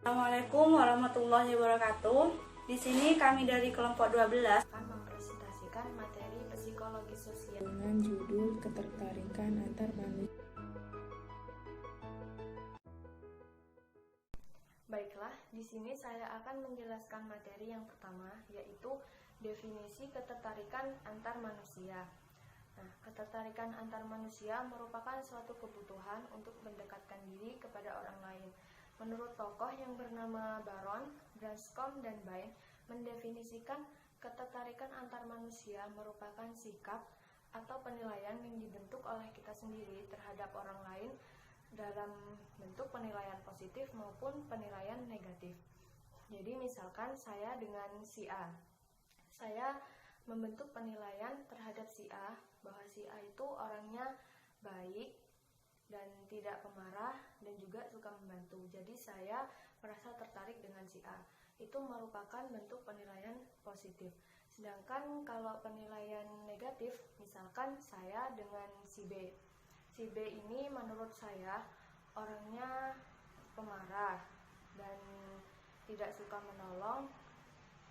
Assalamualaikum warahmatullahi wabarakatuh. Di sini kami dari kelompok 12 akan mempresentasikan materi psikologi sosial dengan judul ketertarikan antar manusia. Baiklah, di sini saya akan menjelaskan materi yang pertama, yaitu definisi ketertarikan antar manusia. Nah, ketertarikan antar manusia merupakan suatu kebutuhan untuk mendekatkan diri kepada orang lain. Menurut tokoh yang bernama Baron, Branscombe, dan Bain, mendefinisikan ketertarikan antar manusia merupakan sikap atau penilaian yang dibentuk oleh kita sendiri terhadap orang lain dalam bentuk penilaian positif maupun penilaian negatif. Jadi misalkan saya dengan si A, saya membentuk penilaian terhadap si A bahwa si A itu orangnya baik dan tidak pemarah dan juga suka membantu. Jadi saya merasa tertarik dengan si A. Itu merupakan bentuk penilaian positif. Sedangkan kalau penilaian negatif, misalkan saya dengan si B. Si B ini menurut saya orangnya pemarah dan tidak suka menolong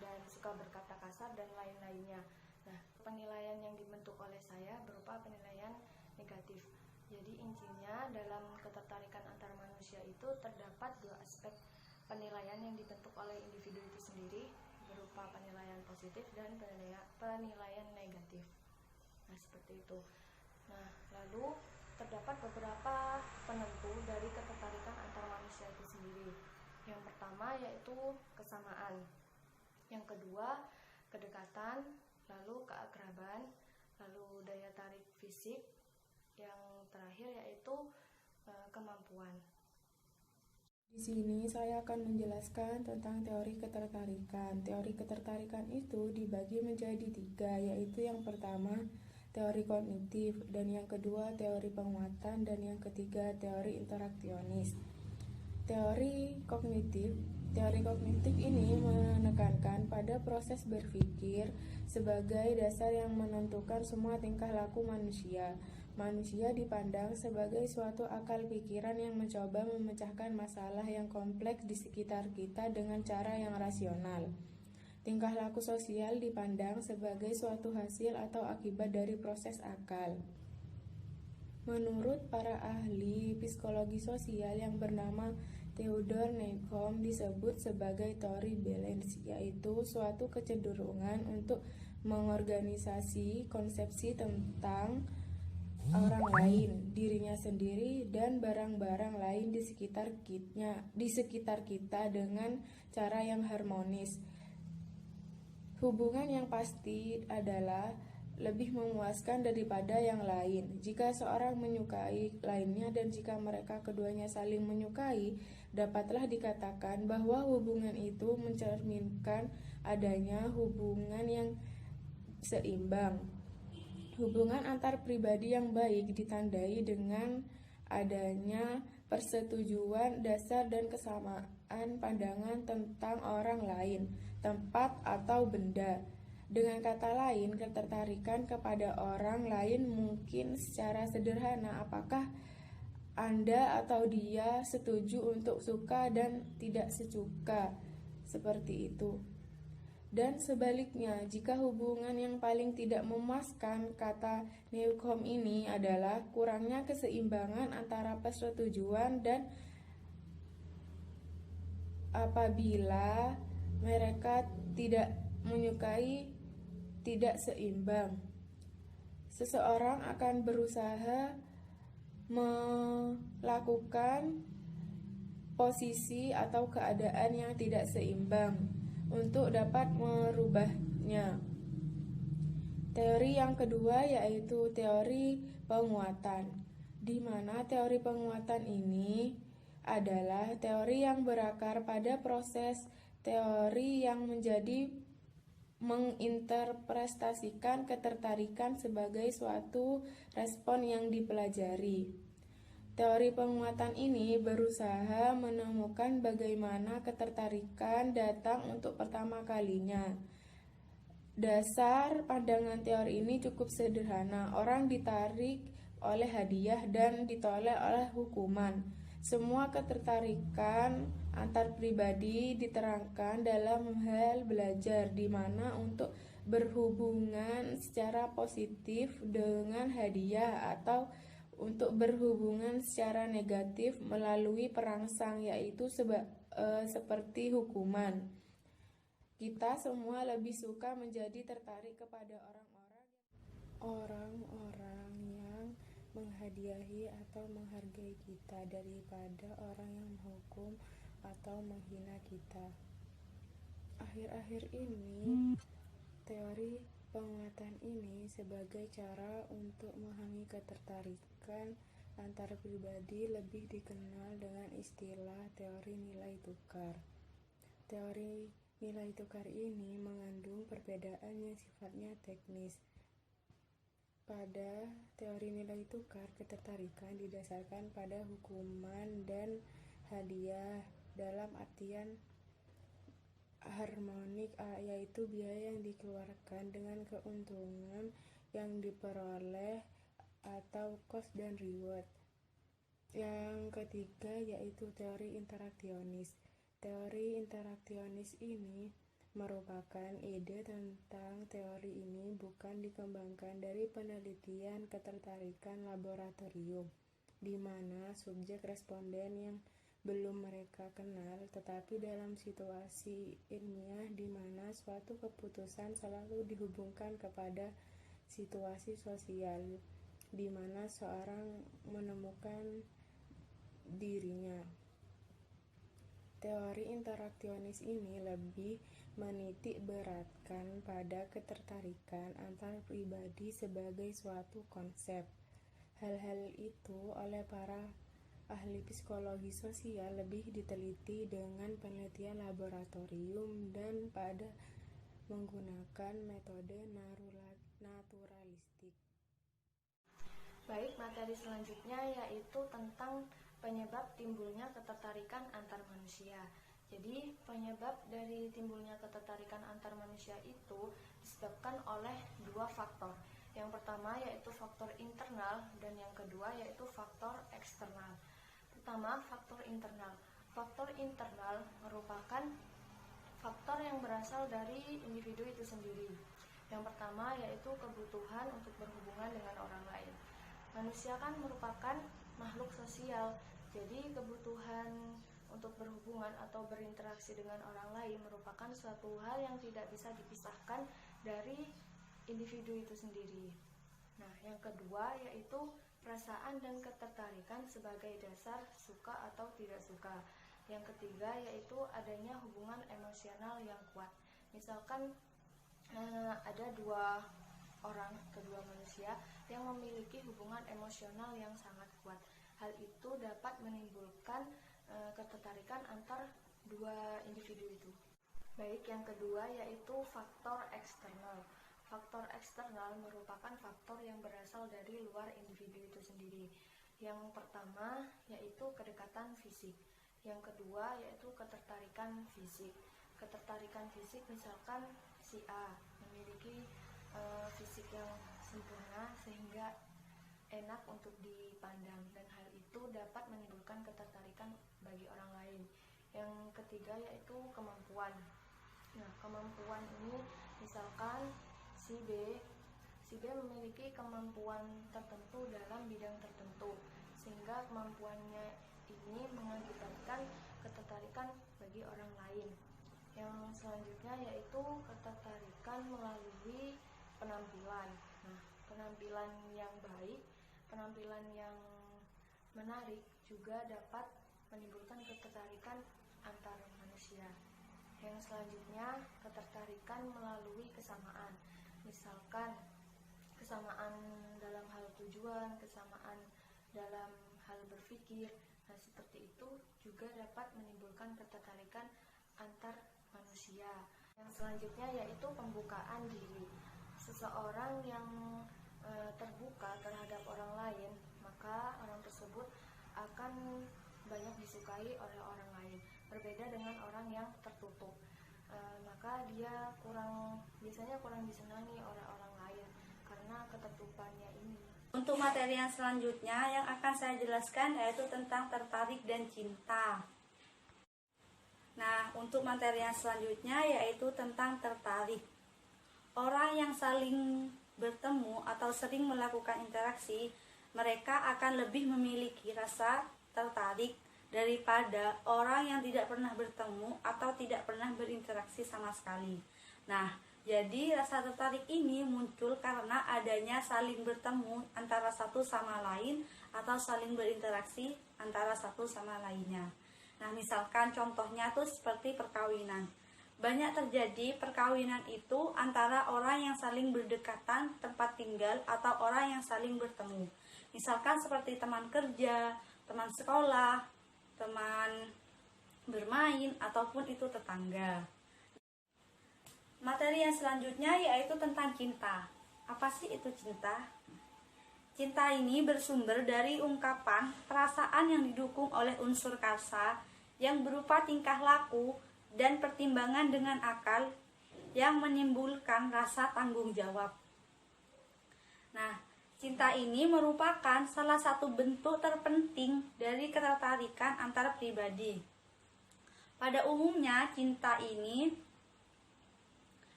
dan suka berkata kasar dan lain-lainnya. Nah, penilaian yang dibentuk oleh saya berupa penilaian negatif. Jadi intinya dalam ketertarikan antar manusia itu terdapat dua aspek penilaian yang dibentuk oleh individu itu sendiri berupa penilaian positif dan penilaian negatif. Nah, seperti itu. Nah, lalu terdapat beberapa penentu dari ketertarikan antar manusia itu sendiri. Yang pertama yaitu kesamaan. Yang kedua, kedekatan, lalu keakraban, lalu daya tarik fisik. Yang terakhir yaitu kemampuan. Di sini saya akan menjelaskan tentang teori ketertarikan. Teori ketertarikan itu dibagi menjadi 3, yaitu yang pertama teori kognitif, dan yang kedua teori penguatan, dan yang ketiga teori interaksionis. Teori kognitif ini menekankan pada proses berpikir sebagai dasar yang menentukan semua tingkah laku manusia. Manusia dipandang sebagai suatu akal pikiran yang mencoba memecahkan masalah yang kompleks di sekitar kita dengan cara yang rasional. Tingkah laku sosial dipandang sebagai suatu hasil atau akibat dari proses akal. Menurut para ahli psikologi sosial yang bernama Theodor Nekom, disebut sebagai teori balance, yaitu suatu kecenderungan untuk mengorganisasi konsepsi tentang orang lain, dirinya sendiri, dan barang-barang lain di sekitar kita dengan cara yang harmonis. Hubungan yang pasti adalah lebih memuaskan daripada yang lain. Jika seorang menyukai lainnya dan jika mereka keduanya saling menyukai, dapatlah dikatakan bahwa hubungan itu mencerminkan adanya hubungan yang seimbang. Hubungan antar pribadi yang baik ditandai dengan adanya persetujuan dasar dan kesamaan pandangan tentang orang lain, tempat, atau benda. Dengan kata lain, ketertarikan kepada orang lain mungkin secara sederhana apakah Anda atau dia setuju untuk suka dan tidak sesuka, seperti itu. Dan sebaliknya, jika hubungan yang paling tidak memuaskan, kata Newcomb ini adalah kurangnya keseimbangan antara persetujuan dan apabila mereka tidak menyukai tidak seimbang. Seseorang akan berusaha melakukan posisi atau keadaan yang tidak seimbang untuk dapat merubahnya. Teori yang kedua yaitu teori penguatan, di mana teori penguatan ini adalah teori yang berakar pada proses teori yang menjadi menginterpretasikan ketertarikan sebagai suatu respon yang dipelajari. Teori penguatan ini berusaha menemukan bagaimana ketertarikan datang untuk pertama kalinya. Dasar pandangan teori ini cukup sederhana. Orang ditarik oleh hadiah dan ditolak oleh hukuman. Semua ketertarikan antar pribadi diterangkan dalam hal belajar, di mana untuk berhubungan secara positif dengan hadiah atau untuk berhubungan secara negatif melalui perangsang, yaitu seperti hukuman. Kita semua lebih suka menjadi tertarik kepada orang-orang yang menghadiahi atau menghargai kita daripada orang yang menghukum atau menghina kita. Akhir-akhir ini, teori penguatan ini sebagai cara untuk memahami ketertarikan antar pribadi lebih dikenal dengan istilah teori nilai tukar. Teori nilai tukar ini mengandung perbedaan yang sifatnya teknis. Pada teori nilai tukar, ketertarikan didasarkan pada hukuman dan hadiah dalam artian harmonik, yaitu biaya yang dikeluarkan dengan keuntungan yang diperoleh atau cost dan reward. Yang ketiga yaitu teori interaksionis. Teori interaksionis ini merupakan ide tentang teori ini bukan dikembangkan dari penelitian ketertarikan laboratorium, di mana subjek responden yang belum mereka kenal, tetapi dalam situasi ilmiah di mana suatu keputusan selalu dihubungkan kepada situasi sosial, di mana seorang menemukan dirinya. Teori interaksionis ini lebih menitik beratkan pada ketertarikan antar pribadi sebagai suatu konsep. Hal-hal itu oleh para ahli psikologi sosial lebih diteliti dengan penelitian laboratorium dan pada menggunakan metode naturalistik. Baik, materi selanjutnya yaitu tentang penyebab timbulnya ketertarikan antar manusia. Jadi, penyebab dari timbulnya ketertarikan antar manusia itu disebabkan oleh dua faktor. Yang pertama yaitu faktor internal dan yang kedua yaitu faktor eksternal. Pertama, faktor internal. Faktor internal merupakan faktor yang berasal dari individu itu sendiri. Yang pertama yaitu kebutuhan untuk berhubungan dengan orang lain. Manusia kan merupakan makhluk sosial, jadi kebutuhan untuk berhubungan atau berinteraksi dengan orang lain merupakan suatu hal yang tidak bisa dipisahkan dari individu itu sendiri. Nah, yang kedua yaitu perasaan dan ketertarikan sebagai dasar suka atau tidak suka. Yang ketiga yaitu adanya hubungan emosional yang kuat. Misalkan ada kedua manusia yang memiliki hubungan emosional yang sangat kuat. Hal itu dapat menimbulkan ketertarikan antar dua individu itu. Baik, yang kedua yaitu faktor eksternal. Faktor eksternal merupakan faktor yang berasal dari luar individu itu sendiri. Yang pertama yaitu kedekatan fisik. Yang kedua yaitu ketertarikan fisik. Ketertarikan fisik misalkan si A memiliki fisik yang sempurna sehingga enak untuk dipandang, dan hal itu dapat menimbulkan ketertarikan bagi orang lain. Yang ketiga yaitu kemampuan. Nah, kemampuan ini misalkan si B memiliki kemampuan tertentu dalam bidang tertentu, sehingga kemampuannya ini mengakibatkan ketertarikan bagi orang lain. Yang selanjutnya yaitu ketertarikan melalui penampilan. Nah, penampilan yang baik, penampilan yang menarik juga dapat menimbulkan ketertarikan antar manusia. Yang selanjutnya ketertarikan melalui kesamaan. Misalkan kesamaan dalam hal tujuan, kesamaan dalam hal berpikir. Nah, seperti itu juga dapat menimbulkan ketertarikan antar manusia. Yang selanjutnya yaitu pembukaan diri. Seseorang yang terbuka terhadap orang lain, maka orang tersebut akan banyak disukai oleh orang lain. Berbeda dengan orang yang tertutup, maka dia biasanya kurang disenangi oleh orang lain karena ketertutupannya ini. Untuk materi yang selanjutnya yang akan saya jelaskan yaitu tentang tertarik dan cinta. Nah, untuk materi yang selanjutnya yaitu tentang tertarik. Orang yang saling bertemu atau sering melakukan interaksi, mereka akan lebih memiliki rasa tertarik daripada orang yang tidak pernah bertemu atau tidak pernah berinteraksi sama sekali. Nah, jadi rasa tertarik ini muncul karena adanya saling bertemu antara satu sama lain atau saling berinteraksi antara satu sama lainnya. Nah, misalkan contohnya tuh seperti perkawinan. Banyak terjadi perkawinan itu antara orang yang saling berdekatan tempat tinggal atau orang yang saling bertemu. Misalkan seperti teman kerja, teman sekolah, teman bermain, ataupun itu tetangga. Materi yang selanjutnya yaitu tentang cinta. Apa sih itu cinta? Cinta ini bersumber dari ungkapan perasaan yang didukung oleh unsur kasa yang berupa tingkah laku dan pertimbangan dengan akal yang menimbulkan rasa tanggung jawab. Nah, cinta ini merupakan salah satu bentuk terpenting dari ketertarikan antar pribadi. Pada umumnya, cinta ini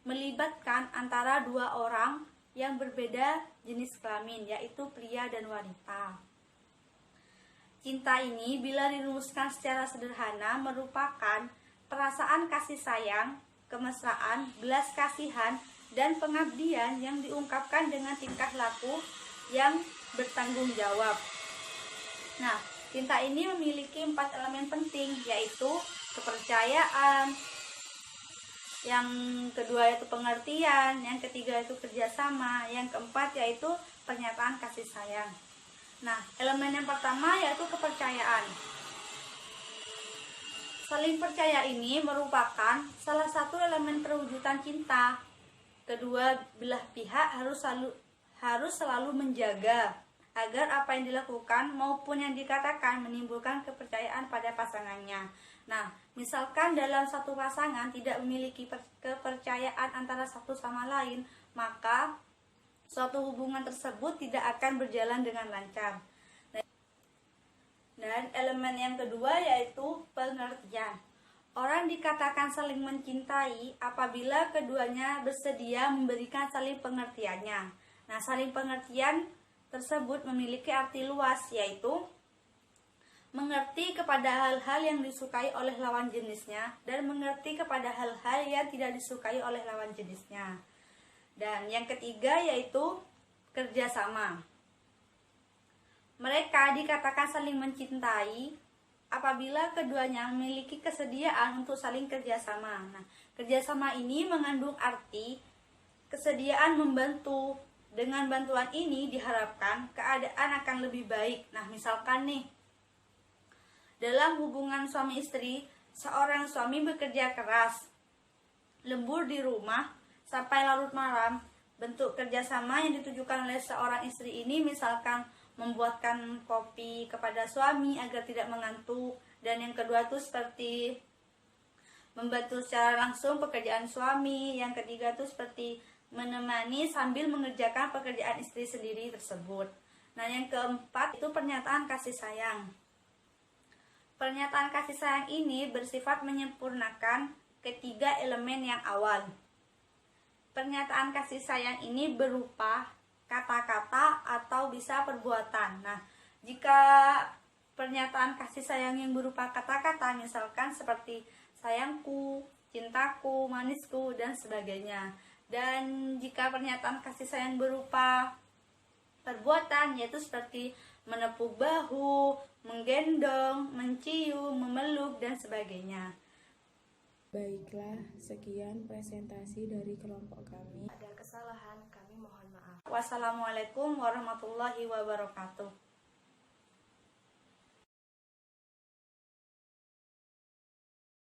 melibatkan antara dua orang yang berbeda jenis kelamin, yaitu pria dan wanita. Cinta ini bila dirumuskan secara sederhana merupakan perasaan kasih sayang, kemesraan, belas kasihan, dan pengabdian yang diungkapkan dengan tingkah laku yang bertanggung jawab. Nah, cinta ini memiliki 4 elemen penting, yaitu kepercayaan, yang kedua yaitu pengertian, yang ketiga yaitu kerjasama, yang keempat yaitu pernyataan kasih sayang. Nah, elemen yang pertama yaitu kepercayaan. Saling percaya ini merupakan salah satu elemen perwujudan cinta. Kedua belah pihak harus selalu menjaga agar apa yang dilakukan maupun yang dikatakan menimbulkan kepercayaan pada pasangannya. Nah, misalkan dalam satu pasangan tidak memiliki kepercayaan antara satu sama lain, maka suatu hubungan tersebut tidak akan berjalan dengan lancar. Dan elemen yang kedua yaitu pengertian. Orang dikatakan saling mencintai apabila keduanya bersedia memberikan saling pengertiannya. Nah, saling pengertian tersebut memiliki arti luas, yaitu mengerti kepada hal-hal yang disukai oleh lawan jenisnya dan mengerti kepada hal-hal yang tidak disukai oleh lawan jenisnya. Dan yang ketiga yaitu kerjasama. Mereka dikatakan saling mencintai apabila keduanya memiliki kesediaan untuk saling kerjasama. Nah, kerjasama ini mengandung arti kesediaan membantu. Dengan bantuan ini diharapkan keadaan akan lebih baik. Nah, misalkan nih, dalam hubungan suami istri, seorang suami bekerja keras, lembur di rumah sampai larut malam. Bentuk kerjasama yang ditujukan oleh seorang istri ini misalkan membuatkan kopi kepada suami agar tidak mengantuk. Dan yang kedua itu seperti membantu secara langsung pekerjaan suami. Yang ketiga itu seperti menemani sambil mengerjakan pekerjaan istri sendiri tersebut. Nah, yang keempat itu pernyataan kasih sayang. Pernyataan kasih sayang ini bersifat menyempurnakan ketiga elemen yang awal. Pernyataan kasih sayang ini berupa kata-kata atau bisa perbuatan. Nah, jika pernyataan kasih sayang yang berupa kata-kata misalkan seperti sayangku, cintaku, manisku, dan sebagainya. Dan jika pernyataan kasih sayang berupa perbuatan yaitu seperti menepuk bahu, menggendong, mencium, memeluk, dan sebagainya. Baiklah, sekian presentasi dari kelompok kami. Ada kesalahan, kami mohon maaf. Wassalamualaikum warahmatullahi wabarakatuh.